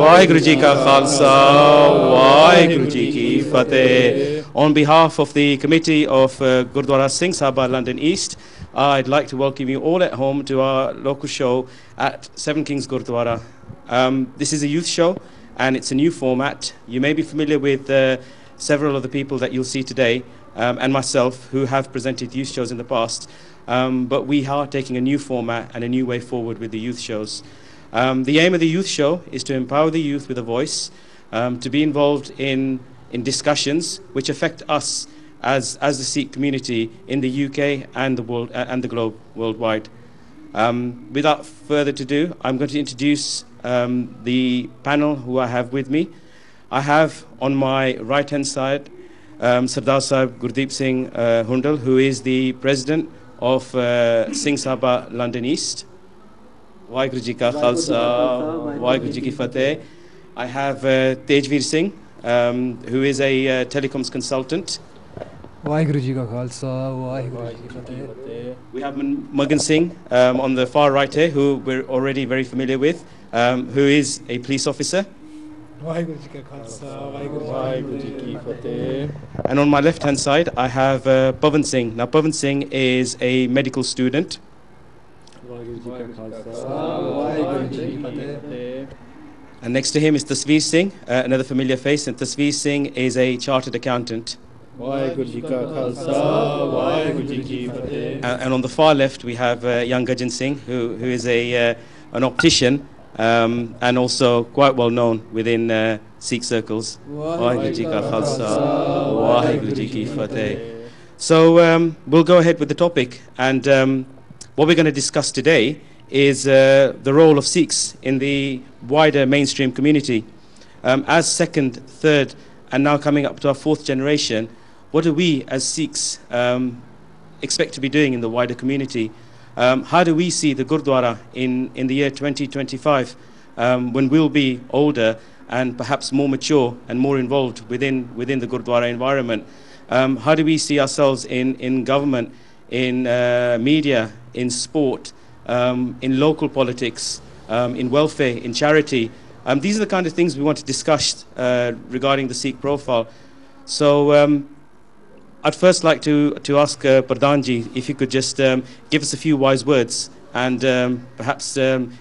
Waheguru Ji Ka Khalsa, Waheguru Ji Ki Fateh. On behalf of the committee of Gurdwara Singh Sabha, London East, I'd like to welcome you all at home to our local show at Seven Kings Gurdwara. This is a youth show and it's a new format. You may be familiar with several of the people that you'll see today and myself who have presented youth shows in the past. But we are taking a new format and a new way forward with the youth shows. The aim of the youth show is to empower the youth with a voice, to be involved in discussions which affect us as the Sikh community in the UK and the world and the globe worldwide. Without further ado, I'm going to introduce the panel who I have with me. I have on my right hand side Sardar Sahib Gurdeep Singh Hundal, who is the president of Singh Sabha London East. Waheguru Ji Ka Khalsa, Waheguru Ji Ki Fateh. I have Tejveer Singh, who is a telecoms consultant. Waheguru Ji Ka Khalsa, Waheguru Ji Ki Fateh. We have Magan Singh on the far right here, who we're already very familiar with, who is a police officer. Waheguru Ji Ka Khalsa, Waheguru Ji Ki Fateh. And on my left hand side, I have Pavan Singh. Now, Pavan Singh is a medical student. And next to him is Tasveer Singh, another familiar face, and Tasveer Singh is a chartered accountant. And on the far left, we have young Gajan Singh, who is an optician and also quite well known within Sikh circles. So we'll go ahead with the topic, and what we're going to discuss today is the role of Sikhs in the wider mainstream community. As second, third, and now coming up to our fourth generation, what do we as Sikhs expect to be doing in the wider community? How do we see the Gurdwara in the year 2025, when we'll be older and perhaps more mature and more involved within the Gurdwara environment? How do we see ourselves in government, in media, in sport, in local politics, in welfare, in charity? These are the kind of things we want to discuss regarding the Sikh profile. So I'd first like to ask Pradhanji if you could just give us a few wise words and perhaps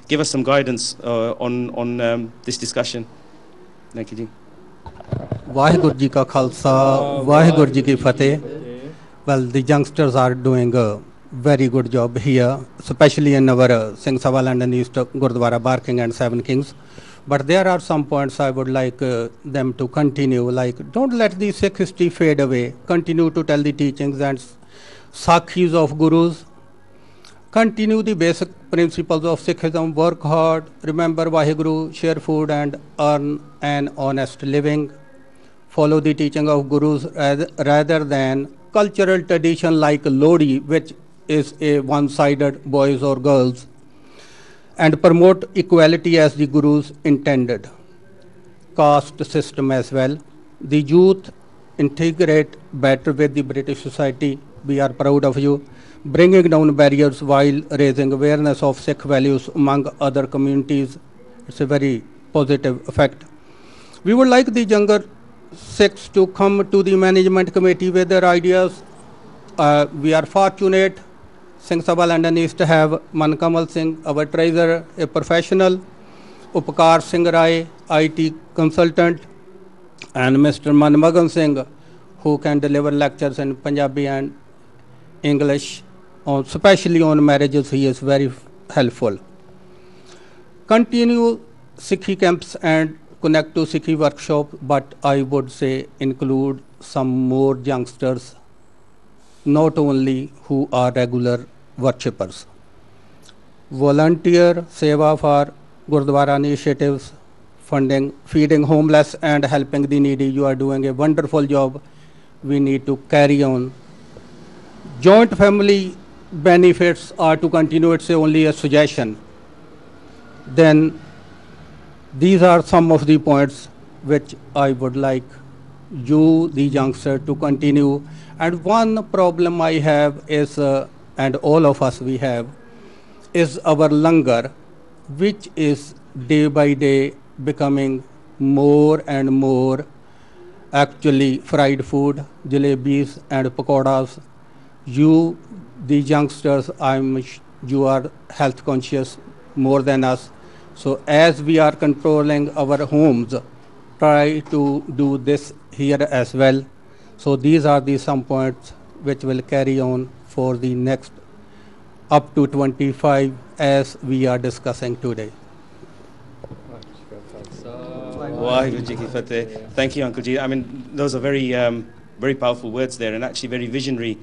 give us some guidance on this discussion. Thank you, Ji. Waheguru Ji Ka Khalsa, Waheguru Ji Ki Fateh. Well, the youngsters are doing a very good job here, especially in our Singh Sabha London East Gurdwara, Barking and Seven Kings. But there are some points I would like them to continue, like don't let the Sikh history fade away. Continue to tell the teachings and sakhis of gurus. Continue the basic principles of Sikhism, work hard, remember Waheguru, share food and earn an honest living. Follow the teaching of gurus rather than cultural tradition like Lodi, which is a one-sided boys or girls, and promote equality as the gurus intended. Caste system as well. The youth integrate better with the British society. We are proud of you. Bringing down barriers while raising awareness of Sikh values among other communities. It's a very positive effect. We would like the younger Sikhs to come to the management committee with their ideas. We are fortunate Singh Sabha London East to have Mankamal Singh, our treasurer, a professional, Upakar Singh Rai, IT consultant, and Mr. Manmagan Singh, who can deliver lectures in Punjabi and English, especially on marriages. He is very helpful. Continue Sikhi camps and connect to Sikhi workshop, but I would say include some more youngsters, not only who are regular worshippers. Volunteer Seva for Gurdwara initiatives, funding, feeding homeless and helping the needy. You are doing a wonderful job. We need to carry on. Joint family benefits are to continue. It's only a suggestion. Then these are some of the points which I would like you, the youngster, to continue. And one problem I have is, and all of us we have, is our langar, which is day by day becoming more and more actually fried food, jalebis and pakoras. You, the youngsters, you are health conscious more than us. So as we are controlling our homes, try to do this here as well. So these are the some points which will carry on for the next up to 25 as we are discussing today. Waheguru Ji Ki Fateh. Thank you, Uncle Ji. I mean, those are very, very powerful words there, and actually very visionary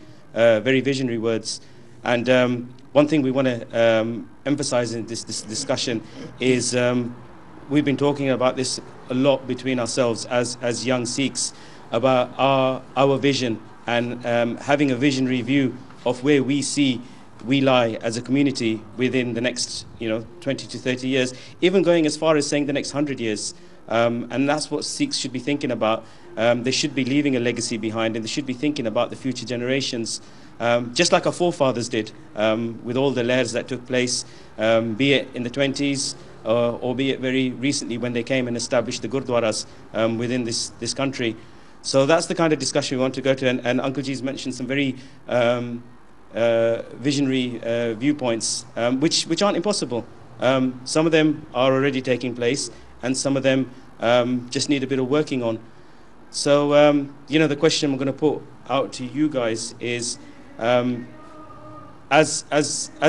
words. And one thing we want to emphasize in this discussion is we've been talking about this a lot between ourselves as young Sikhs about our vision and having a visionary view of where we lie as a community within the next 20 to 30 years, even going as far as saying the next 100 years. And that's what Sikhs should be thinking about. They should be leaving a legacy behind, and they should be thinking about the future generations, just like our forefathers did, with all the layers that took place, be it in the 20s or be it very recently when they came and established the gurdwaras within this country. So that's the kind of discussion we want to go to, and Uncle Ji's mentioned some very visionary viewpoints, which aren't impossible. Some of them are already taking place, and some of them just need a bit of working on. So, the question I'm going to put out to you guys is, as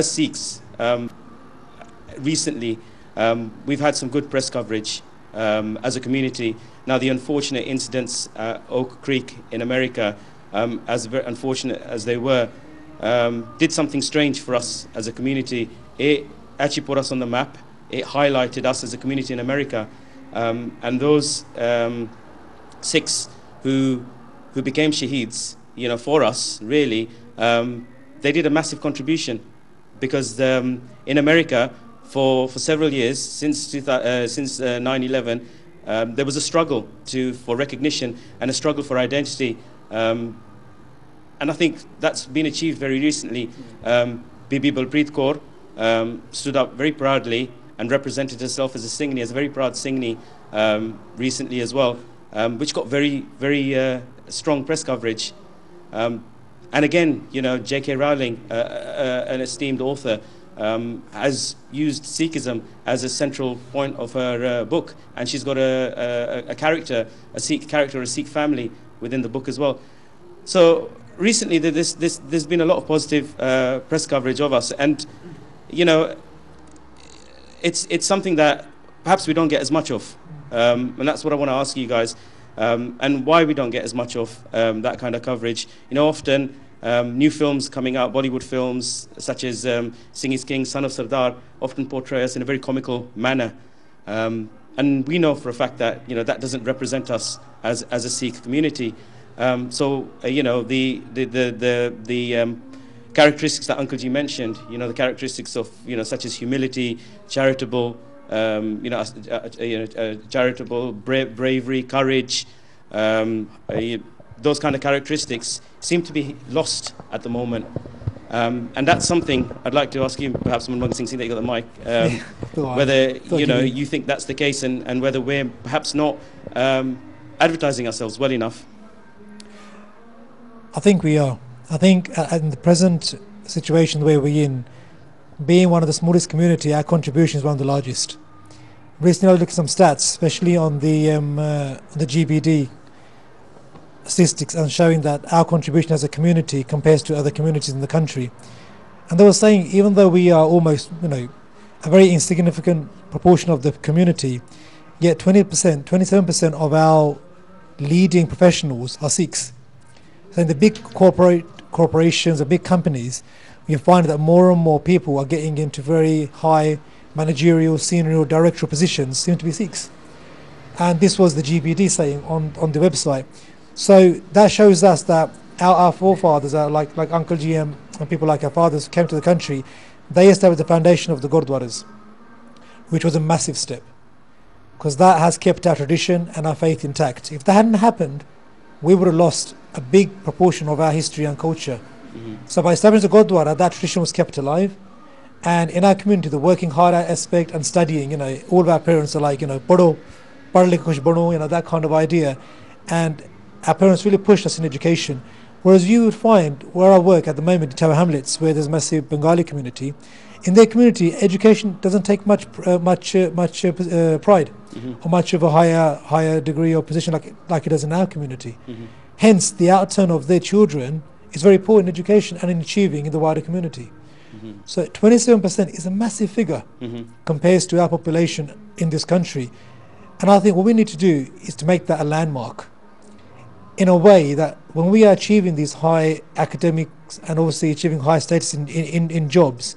Sikhs, recently we've had some good press coverage as a community. Now, the unfortunate incidents at Oak Creek in America, as very unfortunate as they were, did something strange for us as a community. It actually put us on the map. It highlighted us as a community in America, and those Sikhs who became shaheeds, for us, really, they did a massive contribution, because in America, for several years since 9/11, there was a struggle for recognition and a struggle for identity, and I think that's been achieved very recently. Bibi Balpreet Kaur stood up very proudly and represented herself as a Singh, as a very proud Singh, recently as well, which got very, very strong press coverage. And again, J.K. Rowling, an esteemed author, has used Sikhism as a central point of her book, and she's got a character, a Sikh character, a Sikh family within the book as well. So recently, there's been a lot of positive press coverage of us, and it's something that perhaps we don't get as much of, and that's what I want to ask you guys, and why we don't get as much of that kind of coverage. Often new films coming out, Bollywood films such as Singh is King, Son of Sardar, often portray us in a very comical manner, and we know for a fact that that doesn't represent us as a Sikh community. So the characteristics that Uncle Ji mentioned, the characteristics of such as humility, charitable, charitable, bravery, courage, those kind of characteristics seem to be lost at the moment, and that's something I'd like to ask you, perhaps Manmohan Singh, that you got the mic, whether you think that's the case, and whether we're perhaps not advertising ourselves well enough. I think we are. I think in the present situation where we're in, being one of the smallest community, our contribution is one of the largest. Recently I looked at some stats, especially on the GBD statistics, and showing that our contribution as a community compares to other communities in the country. And they were saying, even though we are almost, a very insignificant proportion of the community, yet 20%, 27% of our leading professionals are Sikhs. So in the big corporations, the big companies, you find that more and more people are getting into very high managerial, senior, directorial positions, seem to be Sikhs. And this was the GBD saying on the website. So that shows us that our forefathers, like Uncle Ji and people like our fathers who came to the country, they established the foundation of the Gurdwaras, which was a massive step, because that has kept our tradition and our faith intact. If that hadn't happened, we would have lost a big proportion of our history and culture. Mm-hmm. So by establishing the Gurdwara, that tradition was kept alive, And in our community, the working hard aspect and studying, all of our parents are like, pado, padh likh kuch bano, that kind of idea. And our parents really pushed us in education. Whereas you would find where I work at the moment in Tower Hamlets, where there's a massive Bengali community, in their community, education doesn't take much pride or much of a higher degree or position like it does in our community. Hence, the outturn of their children is very poor in education and in achieving in the wider community. So 27% is a massive figure compared to our population in this country. And I think what we need to do is to make that a landmark in a way that when we are achieving these high academics and obviously achieving high status in jobs,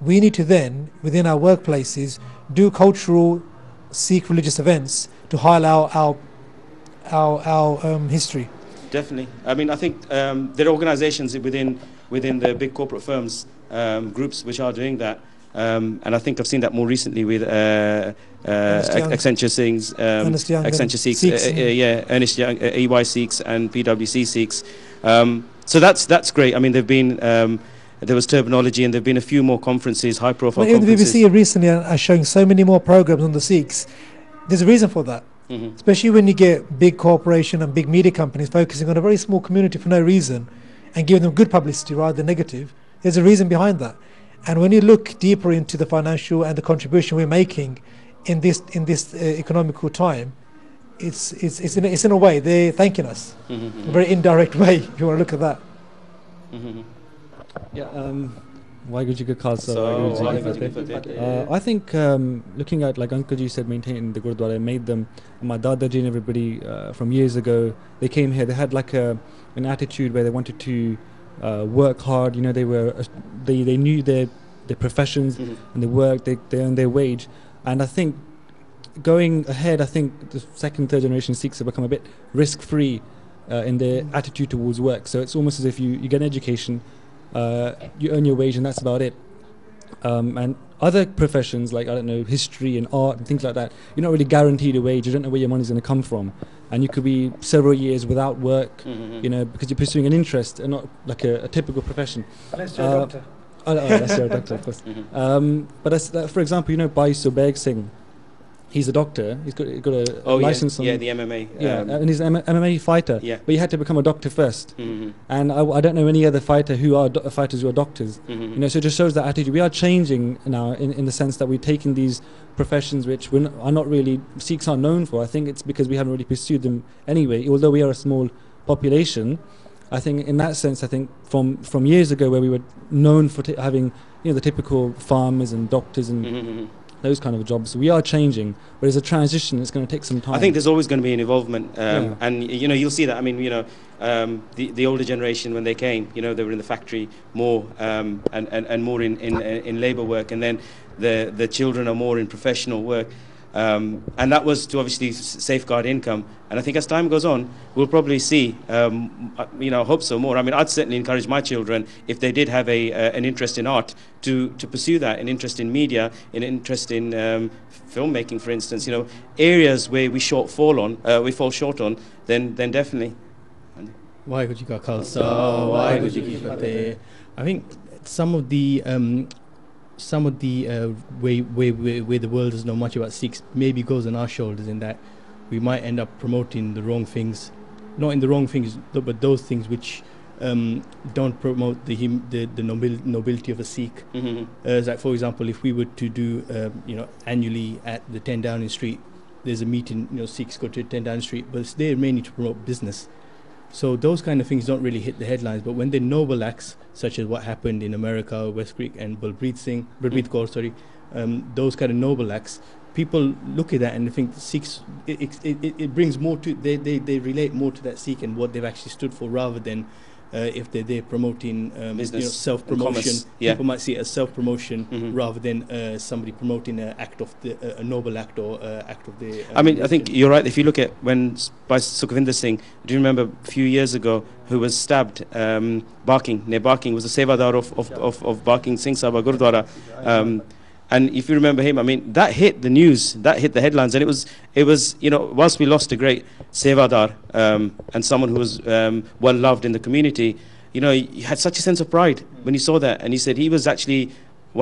we need to then, within our workplaces, do cultural Sikh religious events to highlight our history. Definitely. I mean, I think there are organizations within the big corporate firms, groups which are doing that. And I think I've seen that more recently with Accenture Singhs, Accenture Sikhs, Ernest Young, EY Sikhs and PwC Sikhs. So that's great. I mean, there was terminology, and there have been a few more conferences, high-profile conferences. The BBC recently are showing so many more programs on the Sikhs. There's a reason for that. Especially when you get big corporation and big media companies focusing on a very small community for no reason and giving them good publicity rather than negative. There's a reason behind that. And when you look deeper into the financial and the contribution we're making in this economical time, it's in a way they're thanking us, a very indirect way, if you want to look at that. Waheguru Ji Ka Khalsa, Waheguru Ji Ki Fateh. I think looking at, like Uncle Ji said, maintaining the Gurdwara made them, my Dada Ji and everybody from years ago, they came here, they had like an attitude where they wanted to work hard, they knew their professions and they worked, they earned their wage. And I think going ahead, I think the second, third generation Sikhs have become a bit risk-free in their attitude towards work. So it's almost as if you get an education, you earn your wage and that's about it. And other professions like, I don't know, history and art and things like that, you're not really guaranteed a wage, you don't know where your money's going to come from. And you could be several years without work, because you're pursuing an interest and not like a typical profession. Unless you're a doctor. Unless you're a doctor, of course. But for example, Bhai Subeg Singh, he's a doctor. He's got a license on the MMA. And he's an MMA fighter. Yeah. But you had to become a doctor first. And I don't know any other fighter who are fighters who are doctors. So it just shows that attitude. We are changing now in the sense that we're taking these professions which are not really Sikhs are known for. I think it's because we haven't really pursued them anyway. Although we are a small population, I think in that sense, I think from years ago where we were known for having the typical farmers and doctors and those kind of jobs, we are changing, but there's a transition. It's going to take some time. I think there's always going to be an involvement, and you'll see that. I mean, the older generation when they came, they were in the factory more and more in labour work, and then the children are more in professional work, and that was to obviously safeguard income. And I think as time goes on, we'll probably see, hope so more. I mean, I'd certainly encourage my children, if they did have an interest in art, to pursue that, an interest in media, an interest in filmmaking, for instance. Areas where we fall short on, then definitely. Waheguru Ji Ka Khalsa, Waheguru Ji Ki Fateh. I think some of the way the world doesn't know much about Sikhs maybe goes on our shoulders, in that we might end up promoting the wrong things, not in the wrong things, but those things which don't promote the nobility of a Sikh. Like for example, if we were to do annually at the 10 Downing Street, there's a meeting, Sikhs go to 10 Downing Street, but it's there mainly to promote business. So those kind of things don't really hit the headlines, but when they're noble acts, such as what happened in America, West Creek and Balpreet Kaur, those kind of noble acts, people look at that and think Sikhs, it brings more to, they relate more to that Sikh and what they've actually stood for, rather than if they're promoting self-promotion. People might see it as self-promotion rather than somebody promoting a noble act or act of the... I mean, I think you're right. If you look at when by Sukhvinder Singh, do you remember a few years ago, who was stabbed near Barking, was a sevadar of Barking Singh Sabha Gurdwara. And if you remember him, I mean, that hit the news, that hit the headlines, and it was, whilst we lost a great sevadar and someone who was well loved in the community, he had such a sense of pride when he saw that, and he said he was actually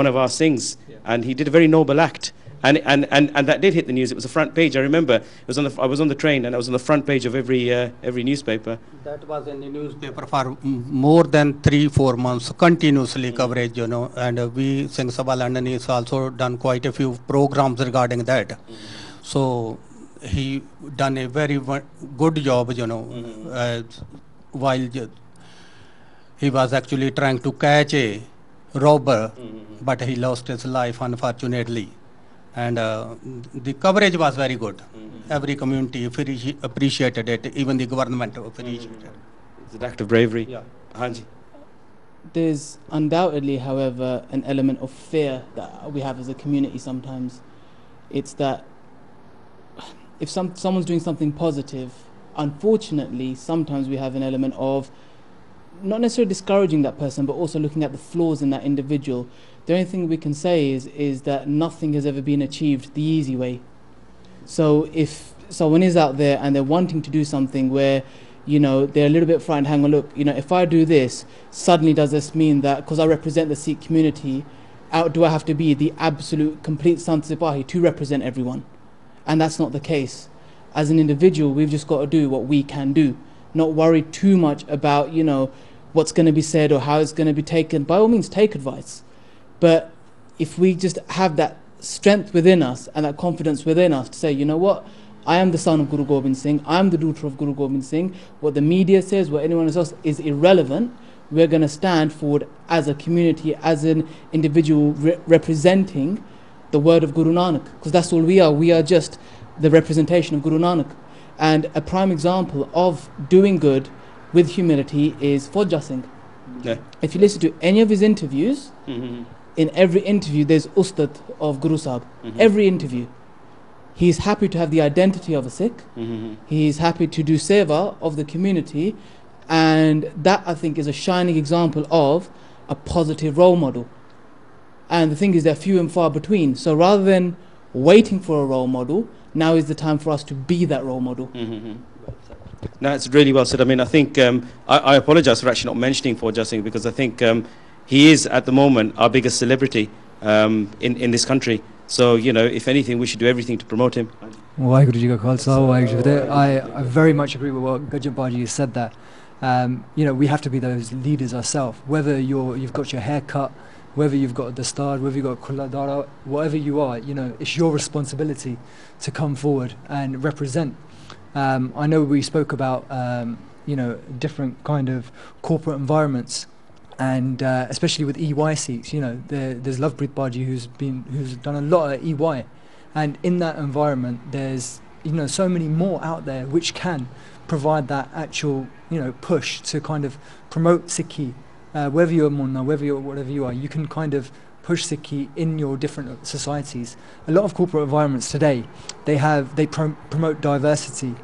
one of our Singhs, and he did a very noble act. And that did hit the news. It was the front page. I remember it was I was on the train, and it was on the front page of every newspaper. That was in the newspaper for more than 3-4 months, continuously coverage, you know. And we, Singh Sabha London, has also done quite a few programs regarding that. So he done a very good job, you know, while he was actually trying to catch a robber, but he lost his life, unfortunately. And the coverage was very good. Every community appreciated it, even the government appreciated it. It's an act of bravery. Yeah. Hanji. There's undoubtedly, however, an element of fear that we have as a community sometimes. It's that if someone's doing something positive, unfortunately, sometimes we have an element of not necessarily discouraging that person, but also looking at the flaws in that individual. The only thing we can say is that nothing has ever been achieved the easy way. So if someone is out there and they're wanting to do something where, you know, they're a little bit frightened, hang on, look, you know, if I do this, suddenly does this mean that because I represent the Sikh community, do I have to be the absolute complete Sant Sipahi to represent everyone? And that's not the case. As an individual, we've just got to do what we can do, not worry too much about, you know, what's going to be said or how it's going to be taken. By all means, take advice. But if we just have that strength within us and that confidence within us to say, you know what, I am the son of Guru Gobind Singh, I am the daughter of Guru Gobind Singh, what the media says, what anyone else is irrelevant, we're going to stand forward as a community, as an individual representing the word of Guru Nanak, because that's all we are. We are just the representation of Guru Nanak. And a prime example of doing good with humility is Fauja Singh. Yeah. If you listen to any of his interviews, in every interview there's Ustad of Guru Sahib. Every interview. He's happy to have the identity of a Sikh. He's happy to do seva of the community. And that, I think, is a shining example of a positive role model. And the thing is, they're few and far between. So rather than waiting for a role model, now is the time for us to be that role model. No, it's really well said. I mean, I think I apologize for actually not mentioning Fauja Singh, because I think he is at the moment our biggest celebrity in this country. So, you know, if anything, we should do everything to promote him. Waheguru Ji Ka Khalsa, Waheguru Ji Ki Fateh. I very much agree with what Gajab Baji has said there. You know, we have to be those leaders ourselves. Whether you've got your hair cut, whether you've got a dastard, whether you've got kulladara, whatever you are, you know, it's your responsibility to come forward and represent. I know we spoke about, you know, different kind of corporate environments, and especially with EY seats, you know, there's Lovepreet Baji who's done a lot at EY, and in that environment, there's, you know, so many more out there which can provide that actual, you know, push to kind of promote Sikhi. Whether you're Munna, whatever you are, you can kind of push Sikhi in your different societies. A lot of corporate environments today, they promote diversity.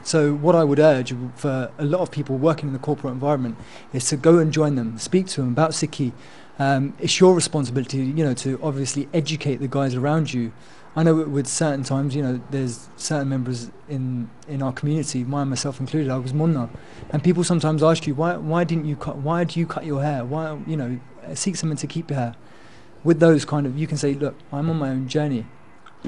So what I would urge for a lot of people working in the corporate environment is to go and join them, speak to them about Sikhi. It's your responsibility, you know, to obviously educate the guys around you. I know with certain times, you know, there's certain members in our community, myself included, I was Munna, and people sometimes ask you, why do you cut your hair? Why, you know, seek something to keep your hair. With those kind of, you can say, look, I'm on my own journey.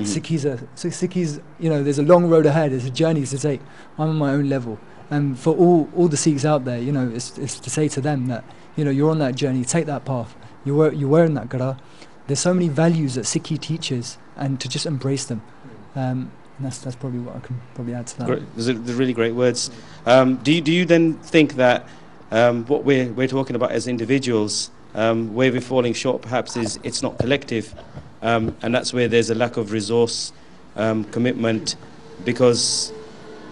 Sikhs, you know, there's a long road ahead, there's a journey to take. I'm on my own level. And for all the Sikhs out there, you know, it's to say to them that, you know, you're on that journey, take that path. You're wearing that gara. There's so many values that Sikhi teaches, and to just embrace them. And that's probably what I can probably add to that. Great. Those are really great words. Do you then think that what we're talking about as individuals, where we're falling short perhaps is it's not collective, and that's where there's a lack of resource, commitment, because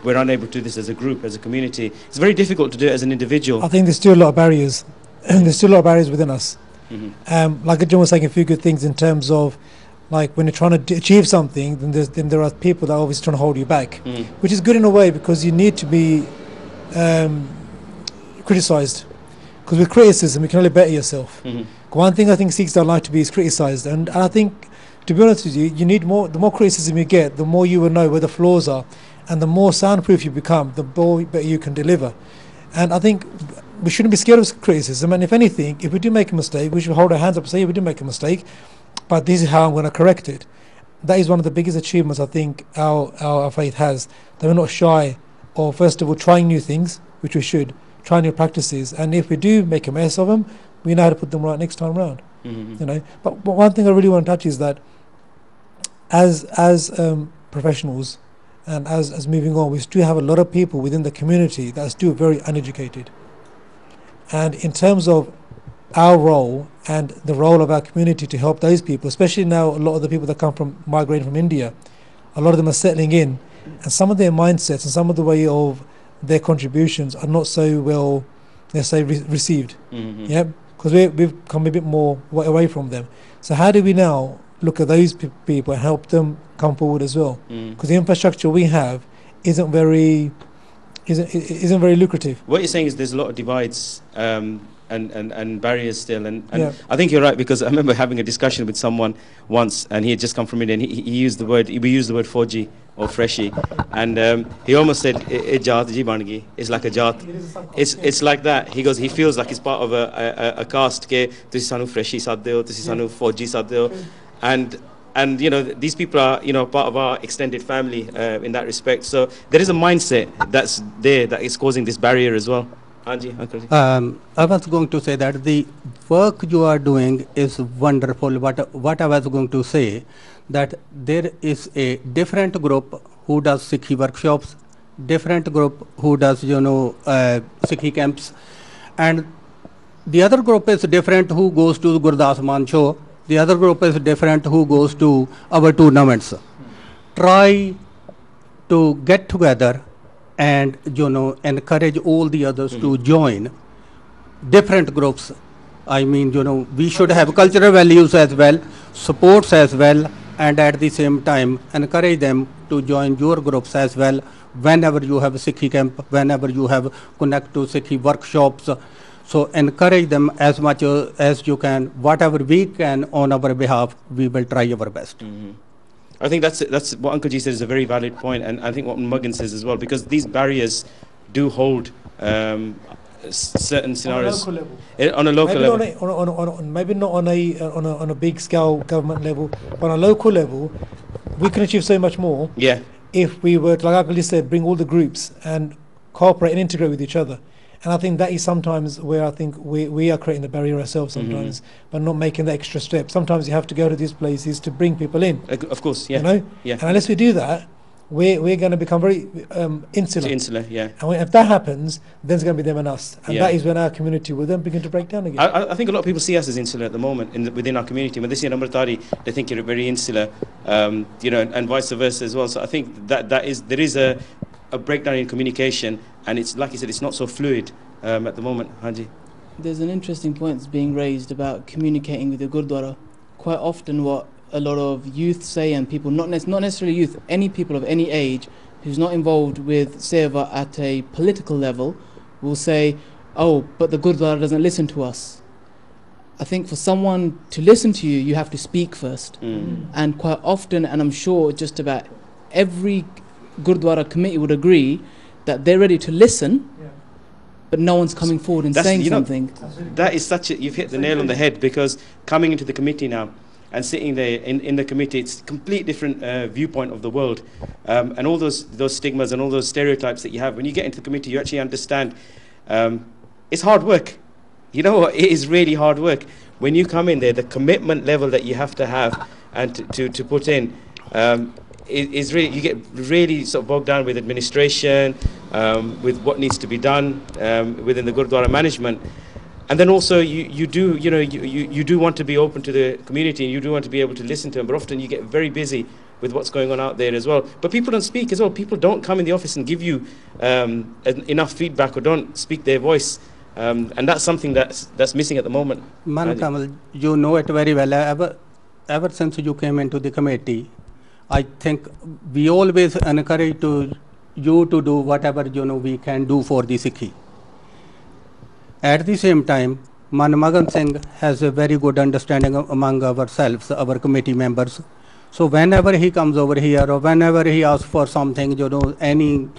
we're unable to do this as a group, as a community. It's very difficult to do it as an individual. I think there's still a lot of barriers. There's still a lot of barriers within us. Like Ajahn was saying a few good things in terms of, like, when you're trying to achieve something, then there are people that are obviously trying to hold you back, which is good in a way, because you need to be criticised. Because with criticism, you can only better yourself. One thing I think Sikhs don't like to be is criticised, and I think, to be honest with you, you need more. The more criticism you get, the more you will know where the flaws are, and the more soundproof you become, the more better you can deliver. And I think we shouldn't be scared of criticism, and if anything, if we do make a mistake, we should hold our hands up and say, yeah, we did make a mistake, but this is how I'm going to correct it. That is one of the biggest achievements I think our faith has, that we're not shy of, first of all, trying new things, which we should, try new practices, and if we do make a mess of them, we know how to put them right next time round. You know. But one thing I really want to touch is that as professionals and as moving on, we still have a lot of people within the community that are still very uneducated. And in terms of our role and the role of our community to help those people, especially now a lot of the people that come from migrating from India, a lot of them are settling in, and some of their mindsets and some of the way of their contributions are not so well, let's say, received. Yeah, because we've come a bit more away from them. So how do we now look at those people and help them come forward as well? Because the infrastructure we have isn't very lucrative. What you're saying is there's a lot of divides and barriers still, and I think you're right, because I remember having a discussion with someone once, and he had just come from India, and we used the word 4G or freshie, and he almost said jaat ji ban gayi. It's like a jaat. It's like that. He goes, he feels like he's part of a caste ke tusi sanu freshie sadde ho, tusi sanu 4G sadde ho, and you know, these people are, you know, part of our extended family in that respect. So there is a mindset that's there that is causing this barrier as well. I was going to say that the work you are doing is wonderful. What I was going to say, that there is a different group who does Sikhi workshops, different group who does, you know, Sikhi camps, and the other group is different who goes to Gurdas Man show. The other group is different who goes to our tournaments. Try to get together and, you know, encourage all the others to join different groups. I mean, you know, we should have cultural values as well, supports as well, and at the same time encourage them to join your groups as well whenever you have a Sikhi camp, whenever you have connect to Sikhi workshops. So encourage them as much as you can. Whatever we can on our behalf, we will try our best. I think that's what Uncle G said is a very valid point, and I think what Muggin says as well, because these barriers do hold certain scenarios on a local level. Maybe not on a big scale government level, but on a local level, we can achieve so much more. Yeah. If we were to, like Uncle G said, bring all the groups and cooperate and integrate with each other. And I think that is sometimes where I think we are creating the barrier ourselves sometimes, by not making the extra step. Sometimes you have to go to these places to bring people in. Of course, yeah. You know? Yeah. And unless we do that, we're going to become very insular. Insular, yeah. And if that happens, then it's going to be them and us. And that is when our community will then begin to break down again. I think a lot of people see us as insular at the moment within our community. When they see an Amritari, they think you're very insular, you know, and vice versa as well. So I think there is a breakdown in communication, and it's like you said, it's not so fluid at the moment. Hanji. There's an interesting point that's being raised about communicating with the Gurdwara. Quite often what a lot of youth say, and people, not necessarily youth, any people of any age who's not involved with Seva at a political level, will say, oh, but the Gurdwara doesn't listen to us. I think for someone to listen to you, you have to speak first. And quite often, and I'm sure just about every Gurdwara committee would agree that they're ready to listen, but no one's coming forward and saying something. That is you've hit the nail on the head, because coming into the committee now and sitting there in the committee, it's a complete different viewpoint of the world, and all those stigmas and all those stereotypes that you have. When you get into the committee, you actually understand it's hard work. You know what? It is really hard work. When you come in there, the commitment level that you have to have and to put in, is really, you get really sort of bogged down with administration, with what needs to be done within the Gurdwara management, and then also you do want to be open to the community, and you do want to be able to listen to them, but often you get very busy with what's going on out there as well. But people don't speak as well. People don't come in the office and give you enough feedback, or don't speak their voice, and that's something that's missing at the moment. Man Kamal, you know it very well. Ever since you came into the committee, I think we always encourage you to do whatever we can do for the Sikhi. At the same time, Magan Singh has a very good understanding among ourselves, our committee members. So whenever he comes over here, or whenever he asks for something, any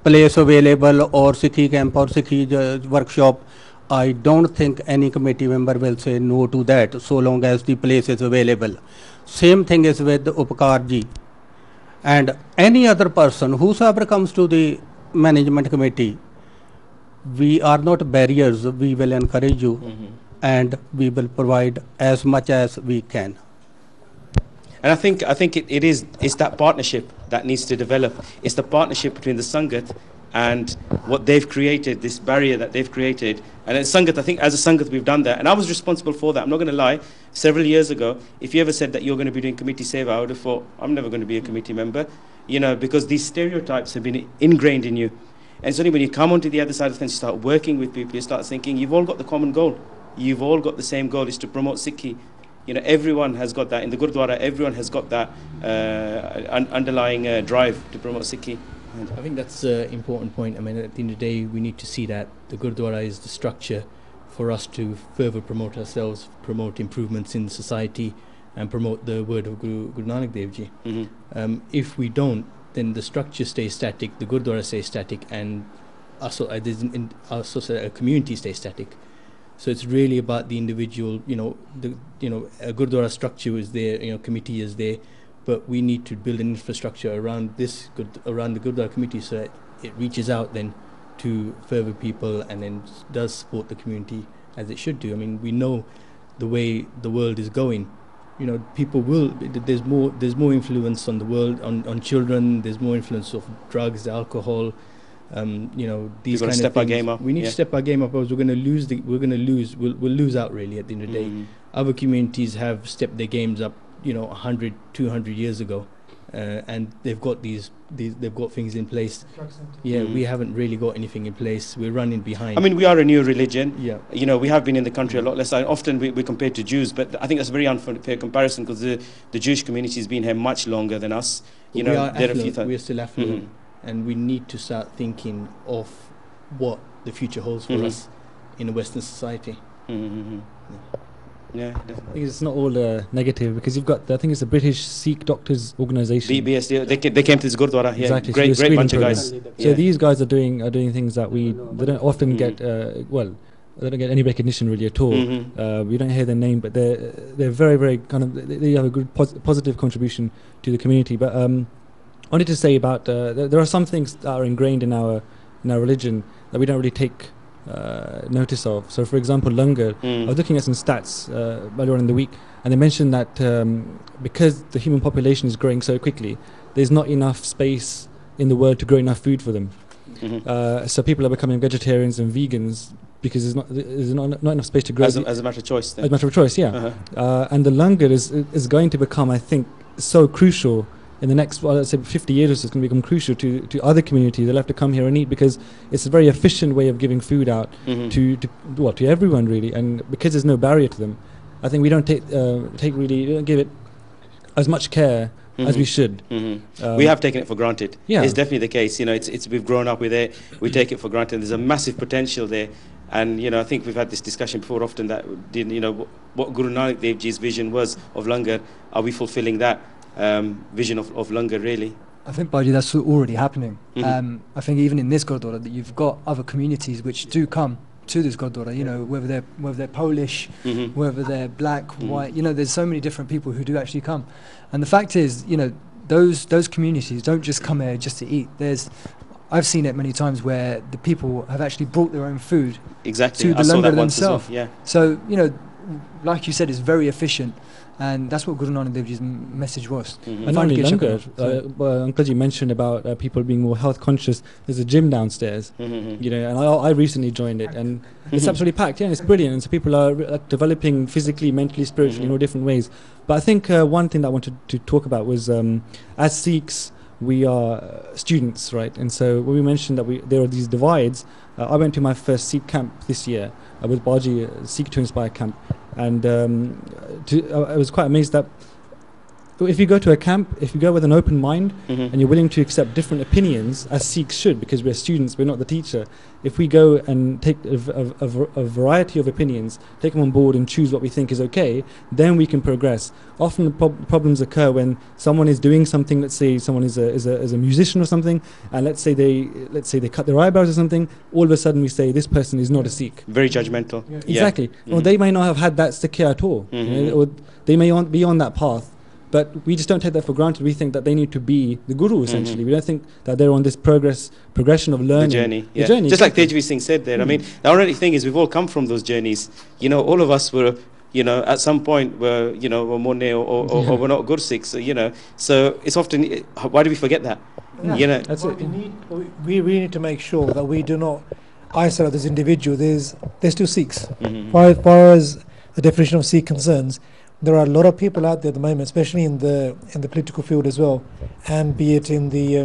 place available or Sikhi camp or Sikhi workshop, I don't think any committee member will say no to that so long as the place is available. Same thing is with Upkar ji. And any other person, whosoever comes to the management committee, we are not barriers, we will encourage you and we will provide as much as we can. And I think it's that partnership that needs to develop. It's the partnership between the Sangat and what they've created, this barrier that they've created. And as Sangat, I think as a Sangat we've done that. And I was responsible for that. I'm not going to lie. Several years ago, if you ever said that you're going to be doing committee seva, I would have thought, I'm never going to be a committee member. You know, because these stereotypes have been ingrained in you. And it's only when you come onto the other side of the fence, you start working with people, you start thinking, you've all got the common goal. You've all got the same goal, is to promote Sikhi. You know, everyone has got that. In the Gurdwara, everyone has got that underlying drive to promote Sikhi. I think that's an important point. I mean, at the end of the day, we need to see that the Gurdwara is the structure for us to further promote ourselves, promote improvements in society, and promote the word of Guru Nanak Dev Ji. If we don't, then the structure stays static, the Gurdwara stays static, and our community stays static. So it's really about the individual. A Gurdwara structure is there, committee is there, but we need to build an infrastructure around around the Gurdwara committee, so that it reaches out then to further people and then does support the community as it should do. I mean, we know the way the world is going. People will. There's more influence on the world, on children. There's more influence of drugs, alcohol. These kind of step things. our game up. We need to step our game up, or we're going to lose. We'll lose out really at the end of the day. Other communities have stepped their games up, 100, 200 years ago, and they've got they've got things in place. We haven't really got anything in place. We're running behind. I mean, we are a new religion. Yeah. We have been in the country a lot less. Often we're compared to Jews, but I think that's a very unfair comparison, because the Jewish community has been here much longer than us. We are affluent. We're still affluent, and we need to start thinking of what the future holds for us in a Western society. Yeah, definitely. I think it's not all negative, because you've got, I think it's the British Sikh Doctors Organisation. BBS, they came to this Gurdwara. Yeah, exactly. Great bunch of guys. So these guys are doing things that they don't often get. They don't get any recognition really at all. We don't hear their name, but they're very, very they have a good positive contribution to the community. But I wanted to say about there are some things that are ingrained in our religion that we don't really take notice of. So, for example, langar. I was looking at some stats earlier on in the week, and they mentioned that because the human population is growing so quickly, there's not enough space in the world to grow enough food for them. So people are becoming vegetarians and vegans because there's not enough space to grow. As a matter of choice. Then. As a matter of choice, yeah. And the langar is going to become, I think, so crucial in the next, let's say 50 years or so. It's going to become crucial to other communities. They'll have to come here and eat, because it's a very efficient way of giving food out to everyone really. And because there's no barrier to them, I think we don't give it as much care as we should. We have taken it for granted. Yeah. It's definitely the case. We've grown up with it. We take it for granted. There's a massive potential there. And I think we've had this discussion before often, that what Guru Nanak Dev Ji's vision was of langar. Are we fulfilling that vision of langar really? I think, Baji, that's already happening. I think even in this Gurdwara, that you've got other communities which do come to this Gurdwara, whether they're Polish, whether they're black, white, there's so many different people who do actually come. And the fact is, those communities don't just come here just to eat. I've seen it many times where the people have actually brought their own food to the langar themselves. Well. So, like you said, it's very efficient. And that's what Guru Nanak Dev Ji's message was. And not only langar, Uncle Ji mentioned about people being more health conscious. There's a gym downstairs, and I recently joined it, and it's absolutely packed. Yeah, and it's brilliant. And so people are developing physically, mentally, spiritually in all different ways. But I think one thing that I wanted to talk about was, as Sikhs, we are students, right? And so when we mentioned that there are these divides, I went to my first Sikh camp this year with Baji, Sikh to Inspire camp. And I was quite amazed that if you go to a camp, if you go with an open mind Mhm. and you're willing to accept different opinions, as Sikhs should, because we're students, we're not the teacher. If we go and take a variety of opinions, take them on board and choose what we think is okay, then we can progress. Often the problems occur when someone is doing something. Let's say someone is a musician or something, and let's say they cut their eyebrows or something. All of a sudden we say this person is not a Sikh. Very judgmental. Yeah. Exactly. Or Mhm. they may not have had that sikha at all, you know, Mhm. or they may be on that path. But we just don't take that for granted. We think that they need to be the guru, essentially. Mhm. We don't think that they're on this progression of learning. The journey, yeah. journey, Just like exactly. Tejvi Singh said there. I mean, the ironic thing is we've all come from those journeys. You know, all of us were, you know, at some point were, you know, were Monne or were not Gursikhs, so, you know. So it's often, why do we forget that? Yeah. You know, That's What it. we really need to make sure that we do not isolate this individual. There's still Sikhs. Mhm. As far as the definition of Sikh concerns, there are a lot of people out there at the moment, especially in the political field as well, and be it in the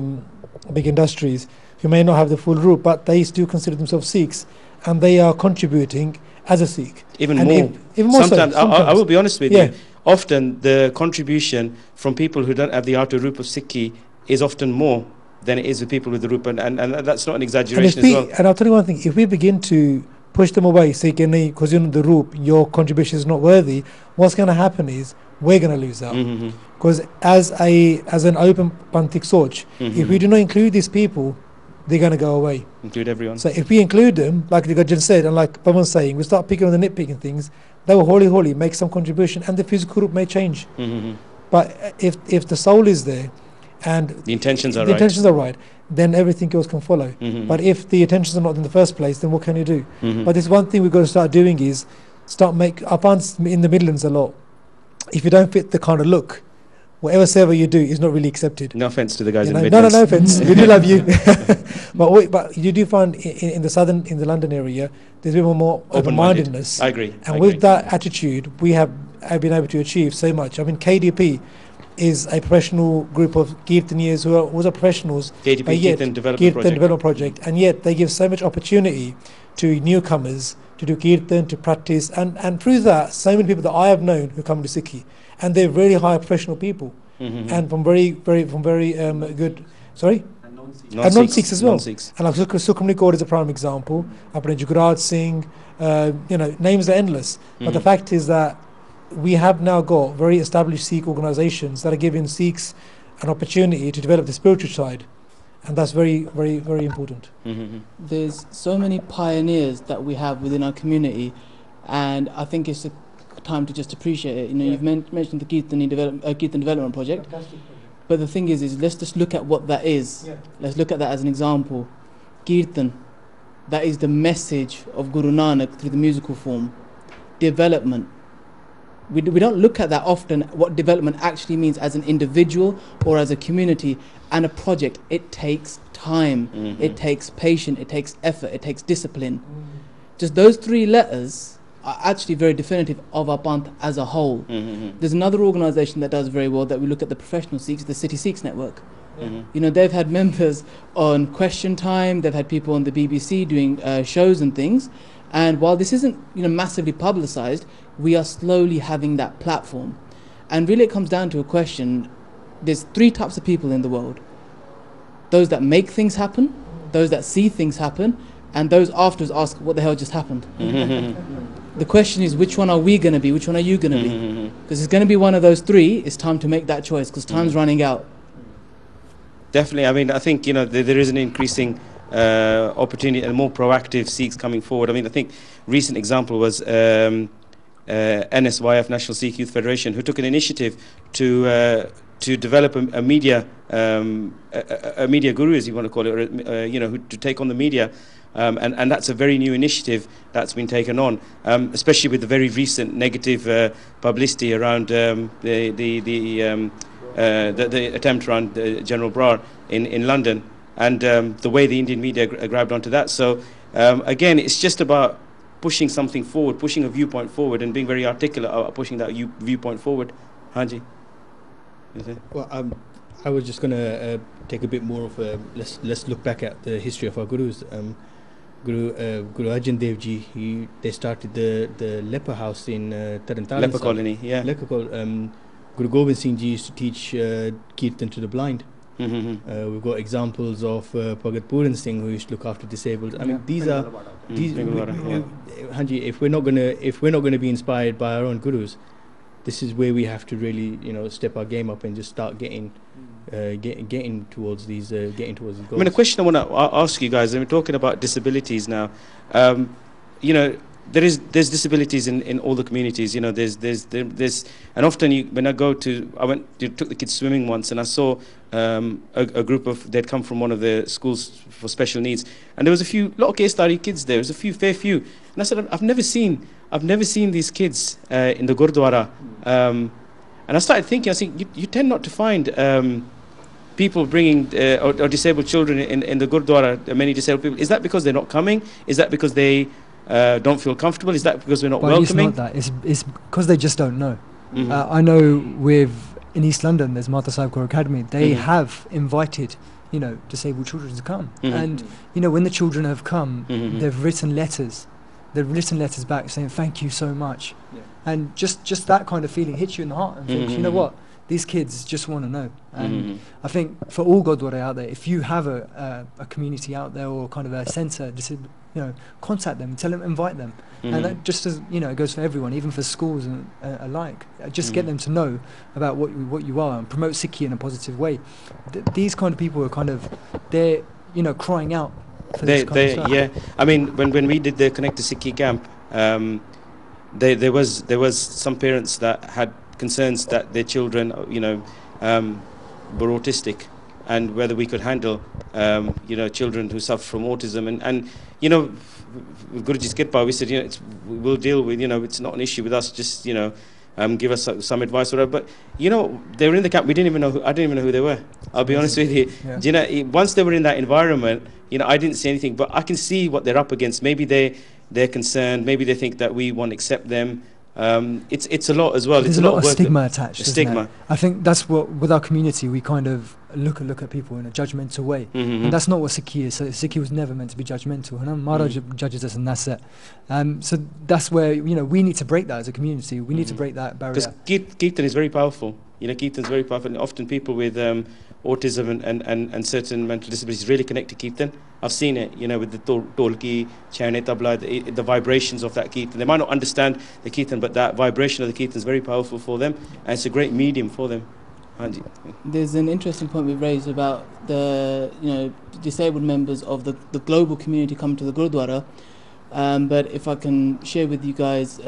big industries, who may not have the full root, but they still consider themselves Sikhs, and they are contributing as a Sikh. even And more. even more Sometimes, so. I will be honest with Yeah. you, often the contribution from people who don't have the outer root of Sikhi is often more than it is with people with the root, and that's not an And, if exaggeration we, as well. and I'll tell you one thing, if we begin to push them away, say, because you're in the root, your contribution is not worthy, what's going to happen is we're going to lose out. Mhm. Because as an open Panthik Soch, if we do not include these people, they're going to go away. Include everyone. So if we include them, like the Gajjan said, and like Pavan's saying, we start picking on the nitpicking things, they will holy make some contribution, and the physical group may change. Mhm. But if the soul is there, and The intentions are the right. intentions are right, then everything else can follow. Mhm. But if the intentions are not in the first place, then what can you do? Mhm. But there's one thing we've got to start doing is I find in the Midlands a lot, if you don't fit the kind of look, whatever server you do is not really accepted. No offense to the guys You in know, the no Midlands. offense. We do love you, but you do find in the London area, there's a bit more Open-minded. open-mindedness, I agree. and with that attitude, we have been able to achieve so much. I mean, KDP is a professional group of Kirtaniers who are also professionals, KDP but yet Kirtan Development Kirtan Project. Development Project, and yet they give so much opportunity to newcomers to do Kirtan, to practice, and through that, so many people that I have known who come to Sikhi, and they're really high professional people, Mhm. and from very good, sorry? Non-Sikhs. And non-Sikhs as well. Non-Sikhs. And like Sukhmani Kaur is a prime example. Apne Jugraj Singh, names are endless. But the Mhm. fact is that we have now got very established Sikh organizations that are giving Sikhs an opportunity to develop the spiritual side. And that's very, very, very important. Mhm. There's so many pioneers that we have within our community, and I think it's a time to just appreciate it. You know, Yeah. you've mentioned the Kirtan Development Project, but the thing is let's just look at what that is. Yeah. Let's look at that as an example. Kirtan, that is the message of Guru Nanak through the musical form. Development. We don't look at that often, what development actually means as an individual or as a community and a project. It takes time, Mhm. it takes patience, it takes effort, it takes discipline. Just those three letters are actually very definitive of our Panth as a whole. Mhm. There's another organisation that does very well that we look at the professional Sikhs, the City Sikhs Network. Mhm. You know, they've had members on Question Time, they've had people on the BBC doing shows and things. And while this isn't, massively publicised, we are slowly having that platform. And really it comes down to a question. There's three types of people in the world. Those that make things happen, those that see things happen, and those afterwards ask, what the hell just happened? Mhm. The question is, which one are we going to be? Which one are you going to be? Mhm. Because it's going to be one of those three. It's time to make that choice because time's running out. Definitely. I mean, I think there is an increasing opportunity and more proactive Sikhs coming forward. I mean, I think recent example was NSYF, National Sikh Youth Federation, who took an initiative to develop a media a media guru, as you want to call it, or to take on the media. And that's a very new initiative that's been taken on, especially with the very recent negative publicity around the attempt around General Brar in London, and the way the Indian media grabbed onto that. So again, it's just about pushing something forward, pushing a viewpoint forward, and being very articulate about pushing that viewpoint forward. Hanji? Well, I was just going to take a bit more of a let's look back at the history of our gurus. Guru Arjan Dev Ji, they started the leper house in Tarn Taran. Leper colony, yeah. Leper Guru Gobind Singh Ji used to teach Kirtan to the blind. We've got examples of Bhagat Puran Singh, who used to look after disabled. I mean, these are Hanji, if we're not gonna be inspired by our own gurus, this is where we have to really, step our game up and just start getting towards these goals. I mean, a question I want to ask you guys. We're talking about disabilities now. There's disabilities in all the communities. There's and often when I took the kids swimming once, and I saw a group they'd come from one of the schools for special needs, and there was a lot of K-Stari kids there. There was fair few, and I said, I've never seen these kids in the Gurdwara, and I started thinking, you tend not to find people bringing or disabled children in the Gurdwara, many disabled people. Is that because they're not coming? Is that because they don't feel comfortable? Is that because we're not welcoming? It's not that. It's because they just don't know. I know in East London, there's Mata Sahib Kaur Academy. They have invited, disabled children to come. And, when the children have come, they've written letters. They've written letters back saying, thank you so much. Yeah. And just that kind of feeling hits you in the heart and thinks, you know what? These kids just want to know. And I think for all Gurdwara out there, if you have a community out there or kind of a centre, contact them, tell them, invite them. And that just as, it goes for everyone, even for schools and alike. Just get them to know about what you are and promote Sikhi in a positive way. These kind of people are they're crying out for this kind of stuff. Yeah, I mean, when we did the Connect to Sikhi camp, there was some parents that had concerns that their children, were autistic, and whether we could handle, children who suffer from autism. And Guruji's Kirpa, we said, we'll deal with, it's not an issue with us, just, give us some advice or whatever. But, they were in the camp, I didn't even know who they were. I'll be honest with you. Yeah. Once they were in that environment, I didn't see anything, but I can see what they're up against. Maybe they're concerned, maybe they think that we won't accept them. It's a lot as well. There's a lot of stigma attached. Stigma. I think that's what, with our community, we kind of look at people in a judgmental way, and that's not what Sikhi is. So Sikhi was never meant to be judgmental, and Maharaj judges us, and that's it. So that's where we need to break that as a community. We need to break that barrier. Because Kirtan is very powerful. Kirtan is very powerful, and often people with autism and certain mental disabilities really connect to Kirtan. I've seen it, with the tolki, chayane tabla, the vibrations of that Kirtan. They might not understand the Kirtan, but that vibration of the Kirtan is very powerful for them, and it's a great medium for them. There's an interesting point we've raised about the disabled members of the global community coming to the Gurdwara, but if I can share with you guys,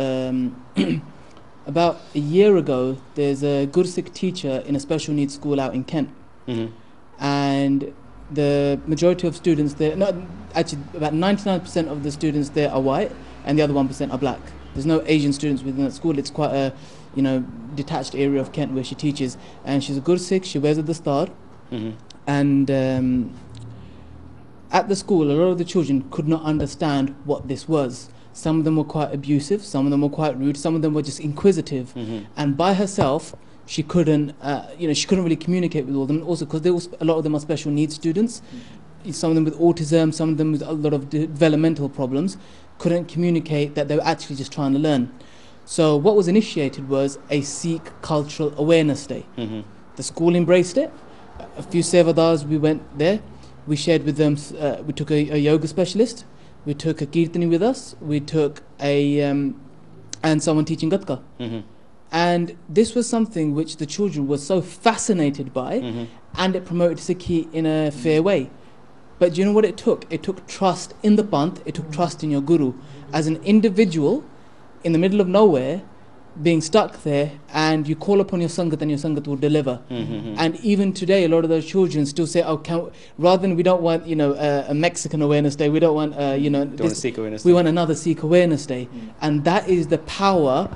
about a year ago, there's a Gursikh teacher in a special needs school out in Kent, and the majority of students there, about 99% of the students there are white, and the other 1% are black. There's no Asian students within that school. It's quite a detached area of Kent where she teaches, and she's a Gursikh. She wears a dastar, and at the school, a lot of the children could not understand what this was. Some of them were quite abusive, some of them were quite rude, some of them were just inquisitive, and by herself, she couldn't, she couldn't really communicate with all of them. Also, because a lot of them are special needs students, some of them with autism, some of them with a lot of developmental problems, couldn't communicate that they were actually just trying to learn. So what was initiated was a Sikh Cultural Awareness Day. The school embraced it. A few Sevadars, we went there. We shared with them, we took a yoga specialist, we took a Kirtani with us, we took and someone teaching Gatka. And this was something which the children were so fascinated by, and it promoted Sikhi in a fair way. But do you know what it took? It took trust in the Panth, it took trust in your Guru. As an individual, in the middle of nowhere, being stuck there, and you call upon your Sangat and your Sangat will deliver. And even today, a lot of those children still say, rather than we don't want, a Mexican Awareness Day, we don't want, Sikh Awareness we Day. want another Sikh Awareness Day. And that is the power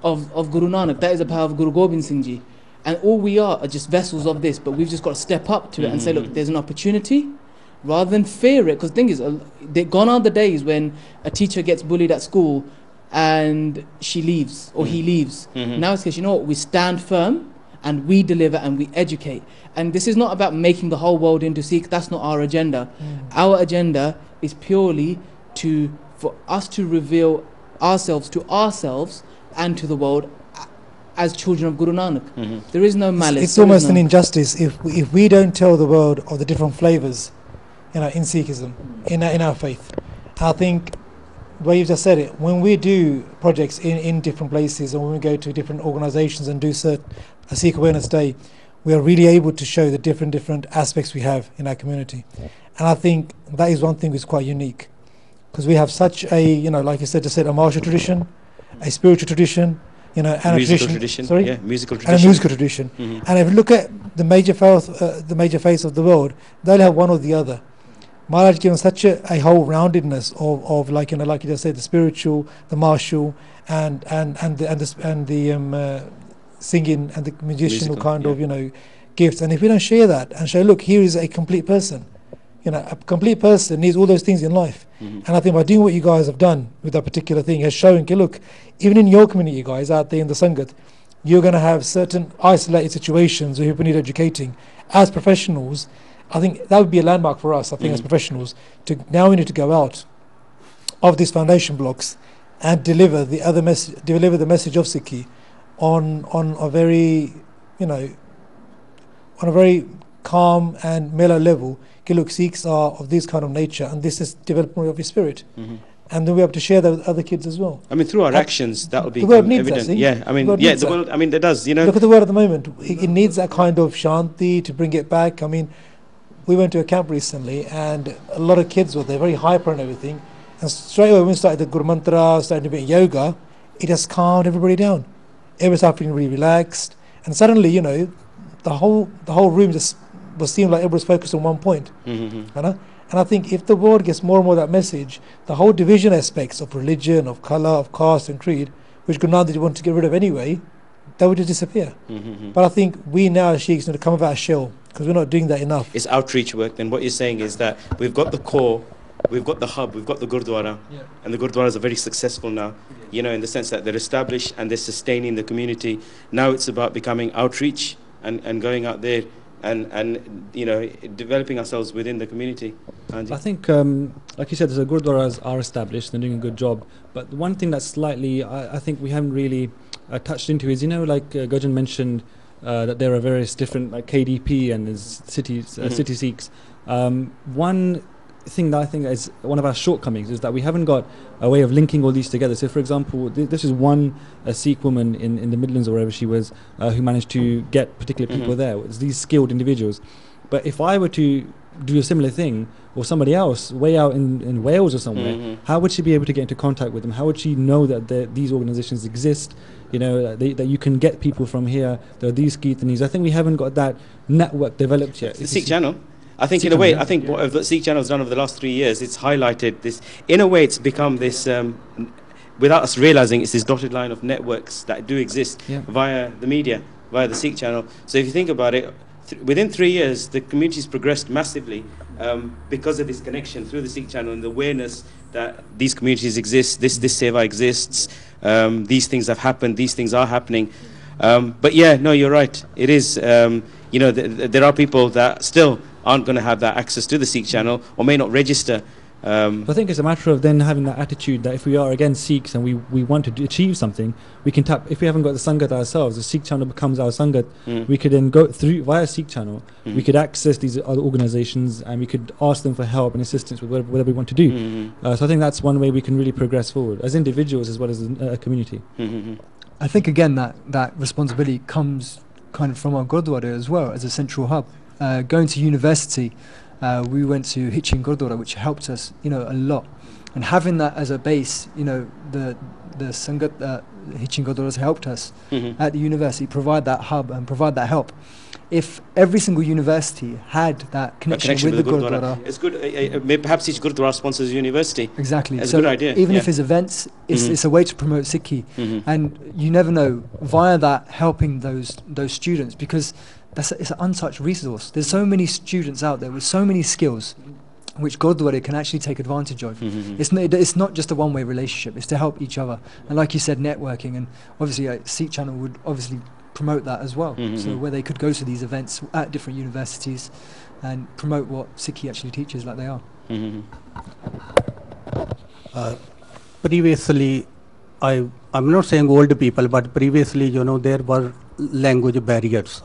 of Guru Nanak, that is the power of Guru Gobind Singh Ji. And all we are just vessels of this, but we've just got to step up to it and say, look, there's an opportunity, rather than fear it. Because the thing is, gone are the days when a teacher gets bullied at school and she leaves, or he leaves. Now it's because, we stand firm and we deliver and we educate. And this is not about making the whole world into Sikh, that's not our agenda. Our agenda is purely for us to reveal ourselves to ourselves and to the world as children of Guru Nanak. There is no malice. It's almost an injustice if we don't tell the world of the different flavors, in Sikhism, in our faith. I think, well, you just said it, when we do projects in different places, and when we go to different organizations and do a Sikh Awareness Day, we are really able to show the different aspects we have in our community. And I think that is one thing that's quite unique, because we have such a, like you said, a martial tradition, a spiritual tradition, and a tradition. Sorry? Yeah, musical tradition. And a musical tradition. And if you look at the major faiths of the world, they'll have one or the other. Maharaj has given such a whole roundedness of like you just said, the spiritual, the martial, and the singing and the musical kind of gifts. And if we don't share that and show, look, here is a complete person. A complete person needs all those things in life. And I think by doing what you guys have done with that particular thing has shown, okay, look, even in your community, you guys out there in the Sangat, you're going to have certain isolated situations where people need educating. As professionals, I think that would be a landmark for us, I think, as professionals, now we need to go out of these foundation blocks and deliver the message of Sikhi on a very, on a very calm and mellow level. Okay, look, Sikhs are of this kind of nature, and this is development of your spirit. And then we have to share that with other kids as well. I mean, through our actions, that will be the world needs evident. That, yeah, I mean, the world. I mean, it does. Look at the world at the moment. It needs that kind of shanti to bring it back. I mean, we went to a camp recently, and a lot of kids were there, very hyper and everything. And straight away, when we started the Guru Mantra, started a bit of yoga, it just calmed everybody down. Everybody started feeling really relaxed, and suddenly, the whole room just seemed like everybody was focused on one point. And I think if the world gets more and more that message, the whole division aspects of religion, of colour, of caste and creed, which Guru Nanak wanted to get rid of anyway, that would just disappear. But I think we now as Sheikhs need to come out of our shell, because we're not doing that enough. It's outreach work. Then what you're saying is that we've got the core, we've got the hub, we've got the Gurdwara, and the Gurdwaras are very successful now, in the sense that they're established and they're sustaining the community. Now it's about becoming outreach and going out there and developing ourselves within the community. I think, like you said, the Gurdwaras are established, they're doing a good job. But one thing that's slightly, I think we haven't really touched into is, like Gajan mentioned, that there are various different, like KDP and there's city Sikhs. One thing that I think is one of our shortcomings is that we haven't got a way of linking all these together. So, for example, this is one Sikh woman in the Midlands or wherever she was who managed to get particular people there. It's these skilled individuals. But if I were to do a similar thing, or somebody else way out in Wales or somewhere, how would she be able to get into contact with them? How would she know that these organizations exist? That you can get people from here. There are these Kirtanis. I think we haven't got that network developed yet. The Sikh channel. I think in a way, what the Sikh channel has done over the last 3 years, it's highlighted this. In a way, it's become this, without us realizing, it's this dotted line of networks that do exist via the media, via the Sikh channel. So if you think about it, within 3 years, the community's progressed massively because of this connection through the Sikh channel and the awareness that these communities exist, this seva exists, these things have happened, these things are happening. But yeah, no, you're right. It is, there are people that still aren't going to have that access to the Sikh channel or may not register. I think it's a matter of then having that attitude that if we are again Sikhs and we want to achieve something, we can tap. If we haven't got the Sangat ourselves, the Sikh channel becomes our Sangat. We could then go through via Sikh channel. We could access these other organizations and we could ask them for help and assistance with whatever we want to do. So I think that's one way we can really progress forward as individuals as well as a community. I think again that responsibility comes kind of from our Gurdwara as well as a central hub. Going to university, we went to Hitchin Gurdwara, which helped us, a lot. And having that as a base, the Sangat Hitchin Gurdwaras helped us at the university provide that hub and provide that help. If every single university had that connection with the Gurdwara, it's good. Perhaps each Gurdwara sponsors a university. Exactly, it's a good idea. Even if it's events, it's a way to promote Sikhi, and you never know via that helping those students, because it's an untouched resource. There's so many students out there with so many skills which Gurdwara can actually take advantage of. It's not just a one-way relationship, it's to help each other. And like you said, networking, and obviously Sikh channel would obviously promote that as well. So where they could go to these events at different universities and promote what Sikhi actually teaches like they are. Previously, I'm not saying old people, but previously, you know, there were language barriers.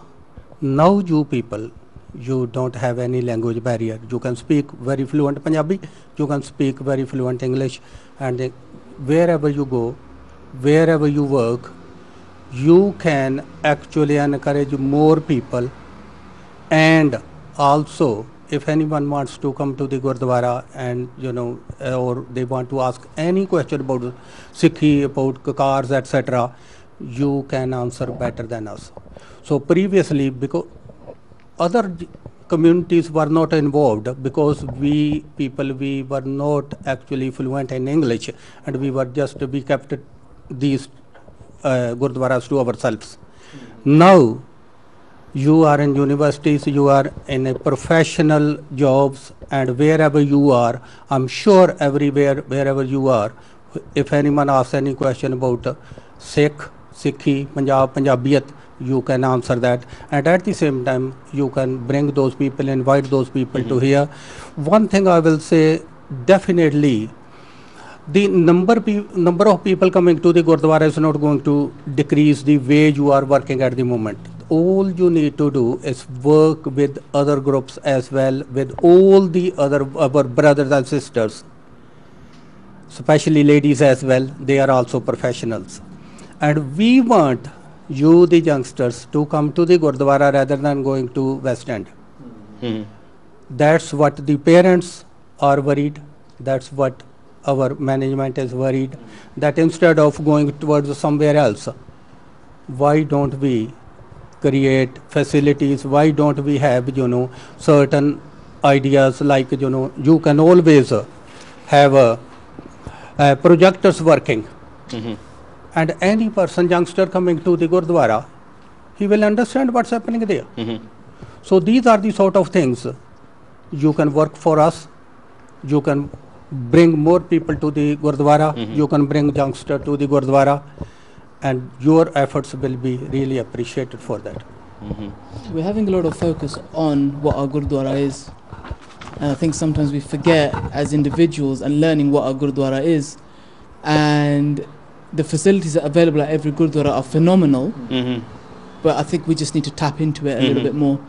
Now you people, you don't have any language barrier. You can speak very fluent Punjabi, you can speak very fluent English, and wherever you go, wherever you work, you can actually encourage more people. And also, if anyone wants to come to the Gurdwara and, you know, or they want to ask any question about Sikhi, about cars, etc., you can answer better than us. So previously, because other communities were not involved, because we were not actually fluent in English, and we kept these Gurdwaras to ourselves. Now, you are in universities, you are in a professional jobs, and wherever you are, I'm sure everywhere, wherever you are, if anyone asks any question about Sikh, Sikhi, Punjabiyat, you can answer that. And at the same time, you can bring those people, invite those people to here. One thing I will say, definitely, the number of people coming to the Gurdwara is not going to decrease the way you are working at the moment. All you need to do is work with other groups as well, with all the other our brothers and sisters, especially ladies as well. They are also professionals. And we want you, the youngsters, to come to the Gurdwara rather than going to West End. That's what the parents are worried. That's what our management is worried. That instead of going towards somewhere else, why don't we create facilities? Why don't we have, you know, certain ideas like, you know, you can always have projectors working. And any person, youngster coming to the Gurdwara, he will understand what's happening there. So these are the sort of things you can work for us. You can bring more people to the Gurdwara. You can bring youngster to the Gurdwara, and your efforts will be really appreciated for that. We're having a lot of focus on what our Gurdwara is, and I think sometimes we forget as individuals and learning what our Gurdwara is. And the facilities that are available at every Gurdwara are phenomenal, but I think we just need to tap into it a little bit more.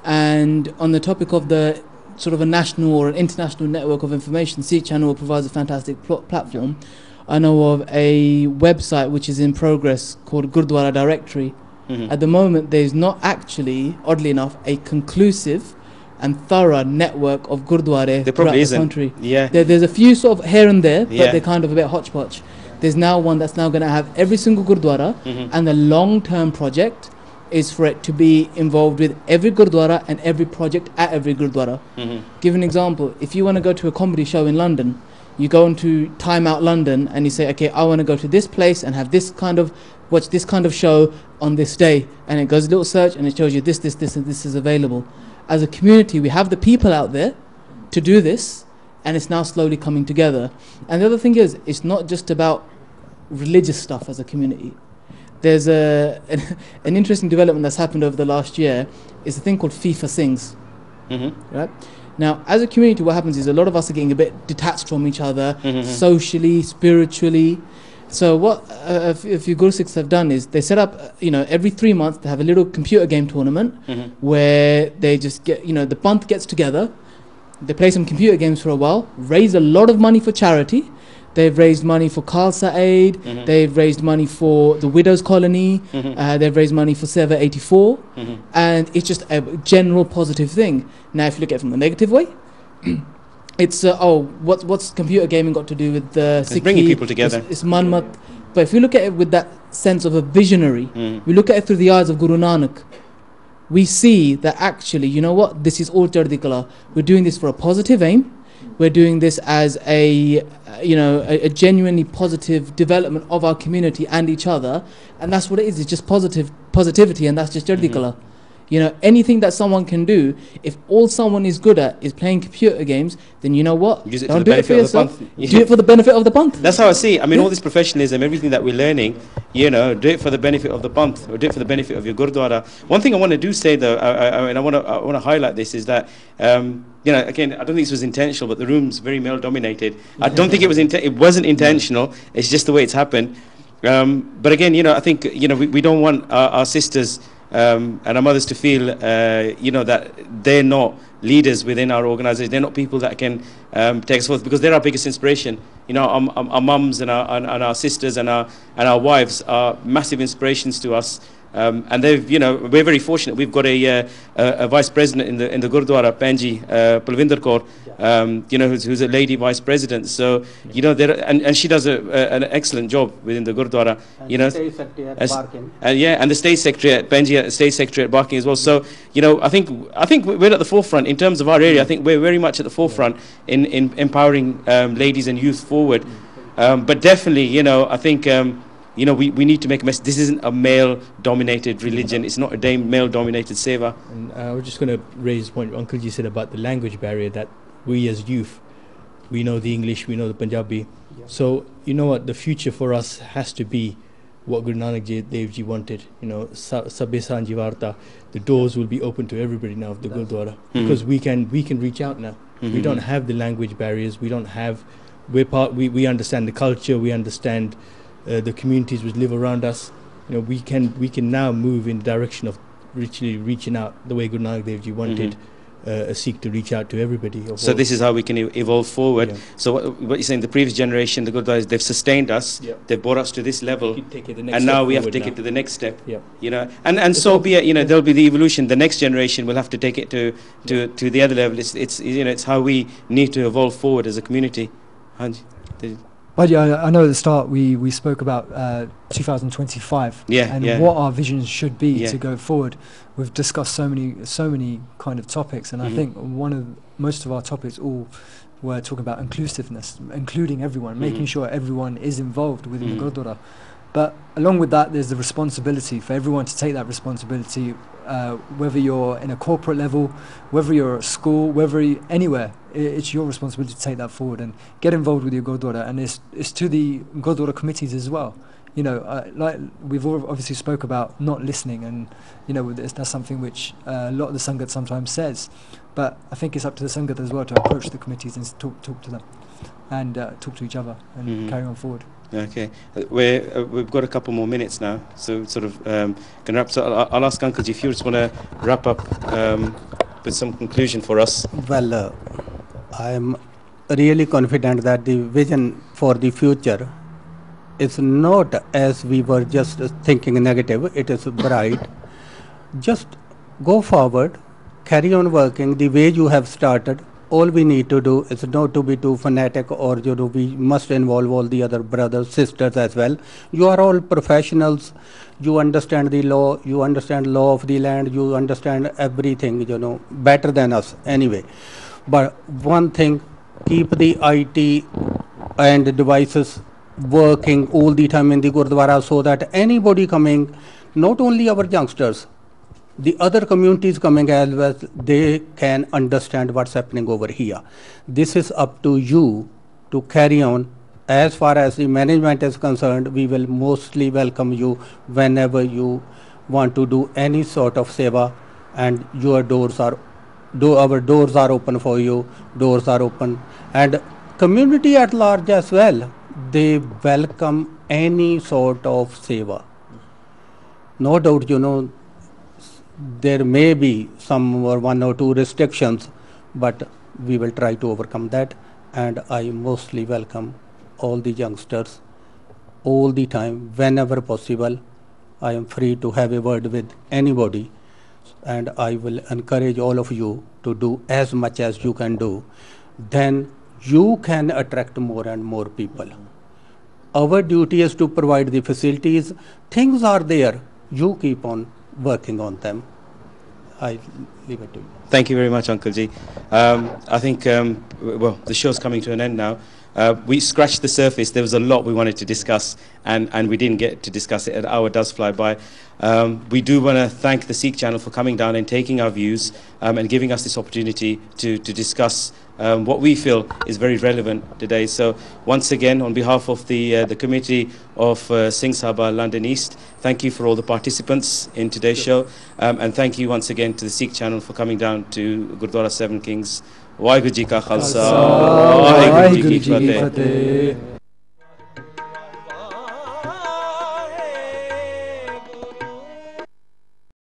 And on the topic of the sort of a national or an international network of information, Sikh Channel provides a fantastic platform. I know of a website which is in progress called Gurdwara Directory. At the moment, there's not actually, oddly enough, a conclusive and thorough network of Gurdwara throughout the country. There's a few sort of here and there, but they're kind of a bit hodgepodge. There's now one that's now going to have every single Gurdwara, and the long-term project is for it to be involved with every Gurdwara and every project at every Gurdwara. Give an example. If you want to go to a comedy show in London, you go into Time Out London and you say, okay, I want to go to this place and have this kind of, watch this kind of show on this day. And it goes a little search and it shows you this, and this is available. As a community, we have the people out there to do this, and it's now slowly coming together. And the other thing is, it's not just about religious stuff as a community. There's an interesting development that's happened over the last year. It's a thing called FIFA Sings. Right? Now, as a community, what happens is a lot of us are getting a bit detached from each other, socially, spiritually. So what a few Guru Sikhs have done is they set up, every 3 months they have a little computer game tournament where they just get, the Panth gets together, they play some computer games for a while, raise a lot of money for charity. They've raised money for Khalsa Aid, they've raised money for the Widows Colony, they've raised money for Seva 84, and it's just a general positive thing. Now, if you look at it from the negative way, it's, what's computer gaming got to do with the Sikh? It's bringing people together. It's Manmat. But if you look at it with that sense of a visionary, we look at it through the eyes of Guru Nanak, we see that actually, you know what, this is all Chardi Kala. We're doing this for a positive aim. We're doing this as a genuinely positive development of our community and each other, and that's what it is. It's just positivity, and that's just Chardi Kala. You know, anything that someone can do, if all someone is good at is playing computer games, then you know what? Use it Don't for the do it for benefit of the yourself. panth. Do it for the benefit of the panth. That's how I see it. I mean, Yeah. all this professionalism, everything that we're learning, you know, do it for the benefit of the panth, or do it for the benefit of your gurdwara. One thing I want to do say though, and I want to highlight this, is that you know, again, I don't think this was intentional, but the room's very male dominated. I don't think it was it wasn't intentional. It's just the way it's happened. But again, you know, I think, you know, we don't want our sisters and our mothers to feel, you know, that they're not leaders within our organisation. They're not people that can take us forth, because they're our biggest inspiration. You know, our mums and our sisters and our wives are massive inspirations to us. And they've, you know, we're very fortunate. We've got a vice president in the Gurdwara, Panji Palvinder Kaur, you know, who's a lady vice president. So, you know, and she does an excellent job within the Gurdwara. And you know, state secretary at Barking. yeah, and the state secretary at Panji, state secretary at Barking as well. So, you know, I think we're at the forefront in terms of our area. I think we're very much at the forefront in empowering ladies and youth forward. But definitely, you know, I think. You know, we need to make a message. This isn't a male-dominated religion. It's not a male-dominated seva. And I was just going to raise a point Uncle Ji said about the language barrier, that we as youth, we know the English, we know the Punjabi. Yeah. So, you know what, the future for us has to be what Guru Nanak Dev Ji wanted. You know, Sabbe Sanji Varta, the doors will be open to everybody now of the Gurdwara. Because we can reach out now. We don't have the language barriers. We don't have, we understand the culture, we understand the communities which live around us. You know, we can now move in the direction of richly reaching out the way Guru Nanak Dev Ji wanted a Sikh to reach out to everybody. So this is how we can evolve forward. Yeah. So what you're saying, the previous generation, the Gurdwaras, they've sustained us, they've brought us to this level, and now we have to take it to the next step. You know, and so be it. You know, there'll be the evolution. The next generation will have to take it to the other level. It's you know, it's how we need to evolve forward as a community. But yeah, I know at the start we spoke about 2025 and what our visions should be to go forward. We've discussed so many kind of topics, and I think most of our topics all were talking about inclusiveness, including everyone, making sure everyone is involved within the Gurdwara. But along with that, there's the responsibility for everyone to take that responsibility, whether you're in a corporate level, whether you're at school, anywhere. It's your responsibility to take that forward and get involved with your Gurdwara, and it's to the Gurdwara committees as well. You know, like we've obviously spoke about not listening, and you know that's something which a lot of the Sangat sometimes says. But I think it's up to the Sangat as well to approach the committees and talk to them, and talk to each other and carry on forward. Okay, we've got a couple more minutes now, so sort of can wrap. So I'll ask Uncle Ji if you just want to wrap up with some conclusion for us. Well, I'm really confident that the vision for the future is not as we were just thinking negative. It is bright. Just go forward, carry on working the way you have started. All we need to do is not to be too fanatic, or you know, we must involve all the other brothers, sisters as well. You are all professionals. You understand the law. You understand law of the land. You understand everything, you know, better than us anyway. But one thing, keep the IT and devices working all the time in the Gurdwara, so that anybody coming, not only our youngsters, the other communities coming as well, they can understand what's happening over here. This is up to you to carry on. As far as the management is concerned, we will mostly welcome you whenever you want to do any sort of seva, and our doors are open for you. Doors are open, and community at large as well, they welcome any sort of seva. No doubt, you know, there may be some or one or two restrictions, but we will try to overcome that. And I mostly welcome all the youngsters all the time, whenever possible. I am free to have a word with anybody, and I will encourage all of you to do as much as you can do. Then you can attract more and more people. Our duty is to provide the facilities. Things are there. You keep on working on them. I leave it to you. Thank you very much, Uncle Ji. I think, well, the show's coming to an end now. We scratched the surface. There was a lot we wanted to discuss, and we didn't get to discuss it. An hour does fly by. We do want to thank the Sikh channel for coming down and taking our views and giving us this opportunity to discuss what we feel is very relevant today. So once again, on behalf of the committee of Singh Sabha London East, thank you for all the participants in today's show, and thank you once again to the Sikh channel for coming down to Gurdwara Seven Kings. Waheguru Ji Ka Khalsa, Waheguru Ji Ki Fateh.